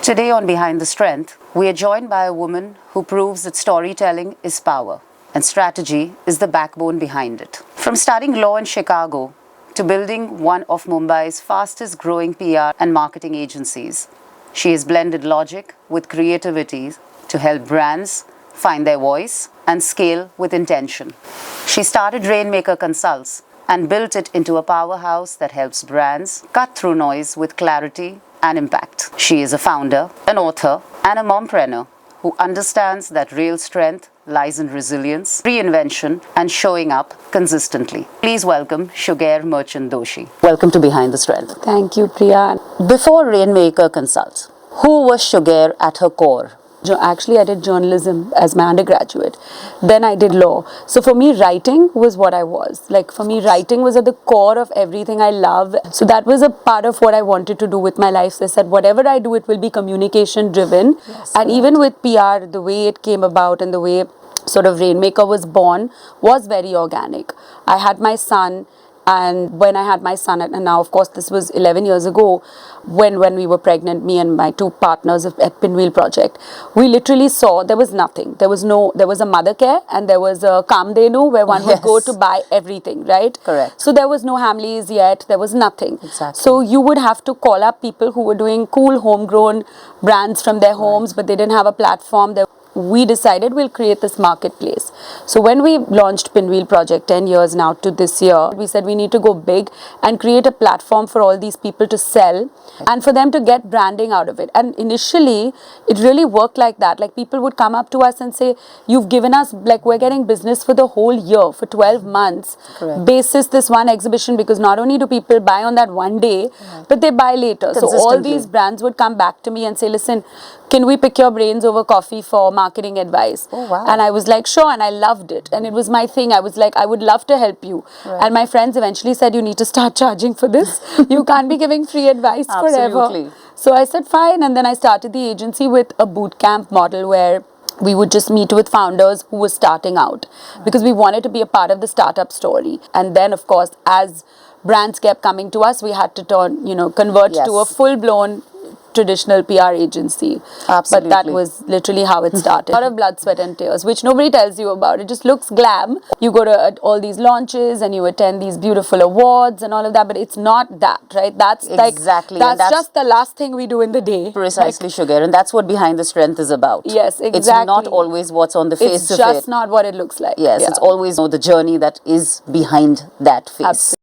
Today on Behind the Strength, we are joined by a woman who proves that storytelling is power and strategy is the backbone behind it. From studying law in Chicago to building one of Mumbai's fastest growing PR and marketing agencies, she has blended logic with creativity to help brands find their voice and scale with intention. She started Rainmaker Consults and built it into a powerhouse that helps brands cut through noise with clarity and impact. She is a founder, an author, and a mompreneur who understands that real strength lies in resilience, reinvention, and showing up consistently. Please welcome Shouger Merchant Doshi. Welcome to Behind the Strength. Thank you, Priya. Before Rainmaker Consults, who was Shouger at her core? Actually, I did journalism as my undergraduate. Then I did law. So for me, writing was what I was. Like for me, writing was at the core of everything I love. So that was a part of what I wanted to do with my life. So I said, whatever I do, it will be communication driven. Yes, and even with PR, the way it came about and the way sort of Rainmaker was born was very organic. I had my son. And when I had my son, and now of course this was 11 years ago, when we were pregnant, me and my two partners at Pinwheel Project, we literally saw there was nothing. There was a mother care and there was a Kamdenu where one would go to buy everything, right? Correct. So there was no Hamleys yet, there was nothing. Exactly. So you would have to call up people who were doing cool homegrown brands from their homes, but they didn't have a platform. We decided we'll create this marketplace. So when we launched Pinwheel Project 10 years now to this year, we said we need to go big and create a platform for all these people to sell and for them to get branding out of it. And initially, it really worked like that. Like people would come up to us and say, you've given us, like we're getting business for the whole year, for 12 months, basis this one exhibition, because not only do people buy on that one day, but they buy later. So all these brands would come back to me and say, listen, can we pick your brains over coffee for marketing advice? Oh, wow. And I was like, sure, and I loved it. And it was my thing. I was like, I would love to help you. Right. And my friends eventually said, you need to start charging for this. You can't be giving free advice forever. So I said, fine. And then I started the agency with a boot camp model where we would just meet with founders who were starting out because we wanted to be a part of the startup story. And then, of course, as brands kept coming to us, we had to convert to a full-blown traditional PR agency. Absolutely. But that was literally how it started. A lot of blood, sweat and tears, which nobody tells you about. It just looks glam. You go to all these launches and you attend these beautiful awards and all of that, but it's not that, right? That's exactly. That's just the last thing we do in the day. Precisely, Shouger. And that's what Behind the Strength is about. Yes, exactly. It's not always what's on the face of it. It's just not what it looks like. Yes, it's always the journey that is behind that face. Absolutely.